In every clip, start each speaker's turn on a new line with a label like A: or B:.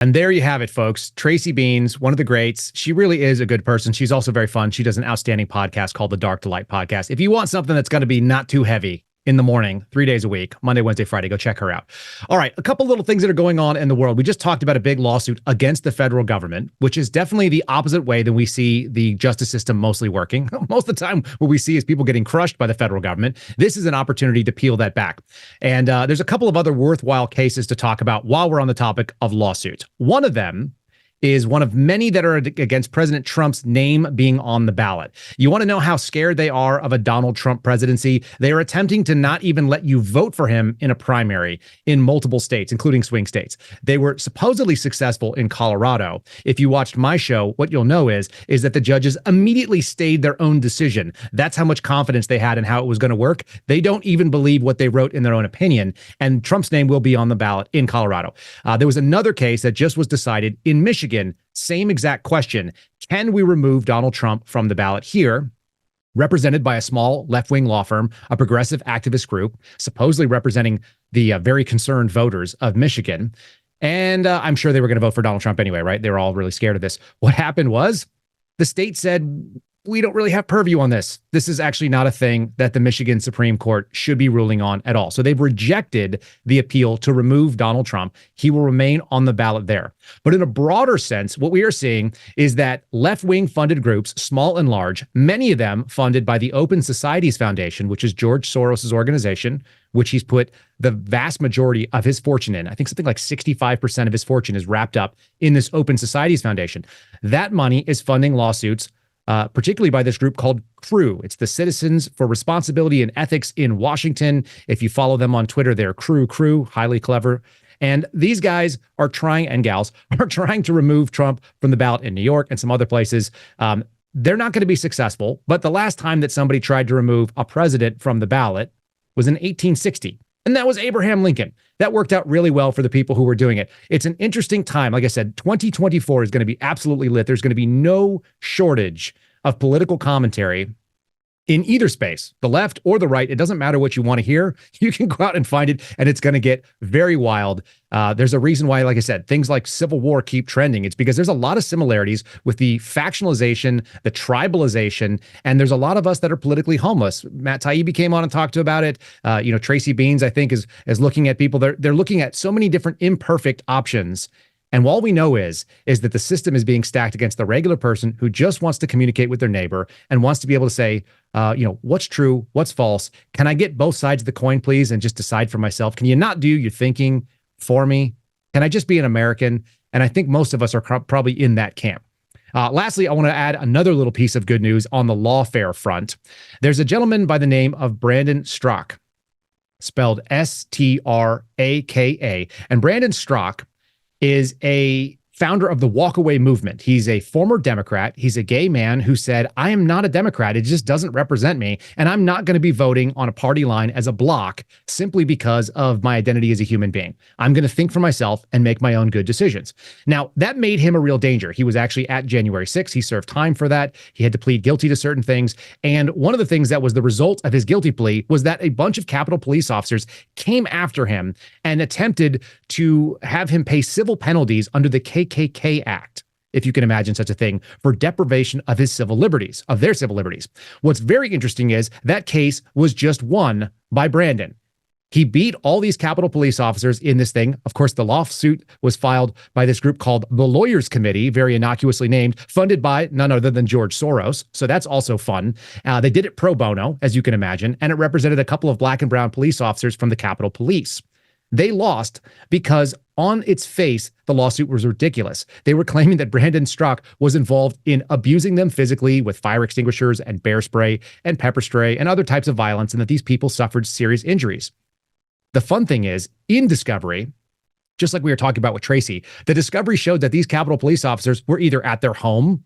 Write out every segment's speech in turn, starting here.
A: And there you have it, folks. Tracy Beanz, one of the greats. She really is a good person. She's also very fun. She does an outstanding podcast called the Dark to Light Podcast. If you want something that's going to be not too heavy in the morning, 3 days a week, Monday, Wednesday, Friday, go check her out. All right, a couple little things that are going on in the world. We just talked about a big lawsuit against the federal government, which is definitely the opposite way than we see the justice system mostly working. Most of the time, what we see is people getting crushed by the federal government. This is an opportunity to peel that back. And there's a couple of other worthwhile cases to talk about while we're on the topic of lawsuits. One of them is one of many that are against President Trump's name being on the ballot. You want to know how scared they are of a Donald Trump presidency? They are attempting to not even let you vote for him in a primary in multiple states, including swing states. They were supposedly successful in Colorado. If you watched my show, what you'll know is that the judges immediately stayed their own decision. That's how much confidence they had in how it was going to work. They don't even believe what they wrote in their own opinion, and Trump's name will be on the ballot in Colorado. There was another case that just was decided in Michigan. Same exact question. Can we remove Donald Trump from the ballot here? Represented by a small left-wing law firm, a progressive activist group, supposedly representing the very concerned voters of Michigan. And I'm sure they were going to vote for Donald Trump anyway, right? They were all really scared of this. What happened was the state said, we don't really have purview on this. This is actually not a thing that the Michigan Supreme Court should be ruling on at all. So they've rejected the appeal to remove Donald Trump. He will remain on the ballot there. But in a broader sense, what we are seeing is that left-wing funded groups, small and large, many of them funded by the Open Societies Foundation, which is George Soros's organization, which he's put the vast majority of his fortune in. I think something like 65% of his fortune is wrapped up in this Open Societies Foundation. That money is funding lawsuits particularly by this group called CREW. It's the Citizens for Responsibility and Ethics in Washington. If you follow them on Twitter, they're CREW, highly clever. And these guys are trying, and gals, are trying to remove Trump from the ballot in New York and some other places. They're not going to be successful, but the last time that somebody tried to remove a president from the ballot was in 1860. And that was Abraham Lincoln. That worked out really well for the people who were doing it. It's an interesting time. Like I said, 2024 is going to be absolutely lit. There's going to be no shortage of political commentary in either space, the left or the right. It doesn't matter what you want to hear. You can go out and find it, and it's going to get very wild. There's a reason why, like I said, things like Civil War keep trending. It's because there's a lot of similarities with the factionalization, the tribalization, and there's a lot of us that are politically homeless. Matt Taibbi came on and talked about it. Tracy Beanz, I think, is looking at people. They're looking at so many different imperfect options. And all we know is that the system is being stacked against the regular person who just wants to communicate with their neighbor and wants to be able to say, what's true, what's false. Can I get both sides of the coin, please, and just decide for myself? Can you not do your thinking for me? Can I just be an American? And I think most of us are probably in that camp. Lastly, I want to add another little piece of good news on the lawfare front. There's a gentleman by the name of Brandon Straka, spelled Straka. And Brandon Straka is a founder of the Walkaway movement. He's a former Democrat. He's a gay man who said, I am not a Democrat. It just doesn't represent me. And I'm not going to be voting on a party line as a block simply because of my identity as a human being. I'm going to think for myself and make my own good decisions. Now, that made him a real danger. He was actually at January 6th. He served time for that. He had to plead guilty to certain things. And one of the things that was the result of his guilty plea was that a bunch of Capitol Police officers came after him and attempted to have him pay civil penalties under the KKK Act, if you can imagine such a thing, for deprivation of his civil liberties, of their civil liberties. What's very interesting is that case was just won by Brandon. He beat all these Capitol Police officers in this thing. Of course, the lawsuit was filed by this group called the Lawyers Committee, very innocuously named, funded by none other than George Soros. So that's also fun. They did it pro bono, as you can imagine, and it represented a couple of black and brown police officers from the Capitol Police. They lost because on its face, the lawsuit was ridiculous. They were claiming that Brandon Straka was involved in abusing them physically with fire extinguishers and bear spray and pepper spray and other types of violence, and that these people suffered serious injuries. The fun thing is, in discovery, just like we were talking about with Tracy, the discovery showed that these Capitol Police officers were either at their home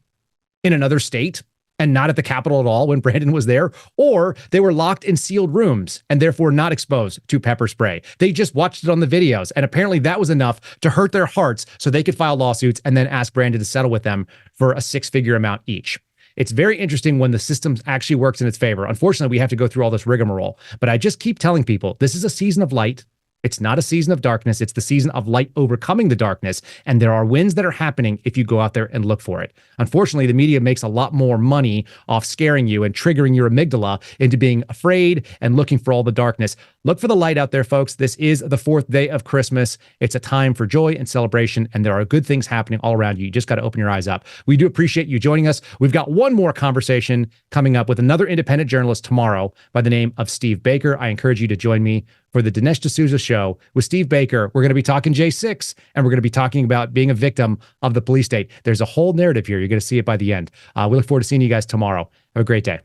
A: in another state and not at the Capitol at all when Brandon was there, or they were locked in sealed rooms and therefore not exposed to pepper spray. They just watched it on the videos, and apparently that was enough to hurt their hearts so they could file lawsuits and then ask Brandon to settle with them for a six-figure amount each. It's very interesting when the system actually works in its favor. Unfortunately, we have to go through all this rigmarole, but I just keep telling people, this is a season of light. It's not a season of darkness. It's the season of light overcoming the darkness. And there are wins that are happening if you go out there and look for it. Unfortunately, the media makes a lot more money off scaring you and triggering your amygdala into being afraid and looking for all the darkness. Look for the light out there, folks. This is the fourth day of Christmas. It's a time for joy and celebration, and there are good things happening all around you. You just got to open your eyes up. We do appreciate you joining us. We've got one more conversation coming up with another independent journalist tomorrow by the name of Steve Baker. I encourage you to join me for the Dinesh D'Souza Show with Steve Baker. We're going to be talking J6, and we're going to be talking about being a victim of the police state. There's a whole narrative here. You're going to see it by the end. We look forward to seeing you guys tomorrow. Have a great day.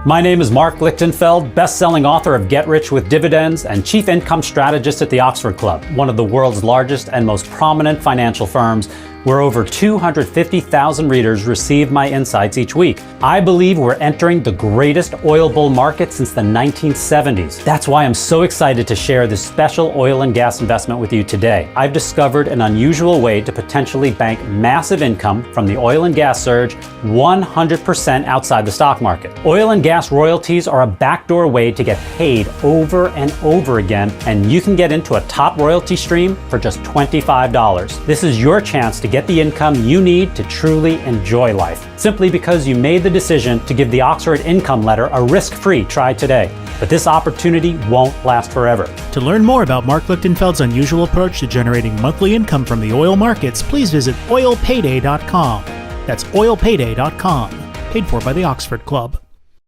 B: My name is Mark Lichtenfeld, best-selling author of Get Rich with Dividends and chief income strategist at the Oxford Club, one of the world's largest and most prominent financial firms, where over 250,000 readers receive my insights each week. I believe we're entering the greatest oil bull market since the 1970s. That's why I'm so excited to share this special oil and gas investment with you today. I've discovered an unusual way to potentially bank massive income from the oil and gas surge 100% outside the stock market. Oil and gas royalties are a backdoor way to get paid over and over again, and you can get into a top royalty stream for just $25. This is your chance to get the income you need to truly enjoy life, simply because you made the decision to give the Oxford Income Letter a risk-free try today. But this opportunity won't last forever.
C: To learn more about Mark Lichtenfeld's unusual approach to generating monthly income from the oil markets, please visit oilpayday.com. That's oilpayday.com, paid for by the Oxford Club.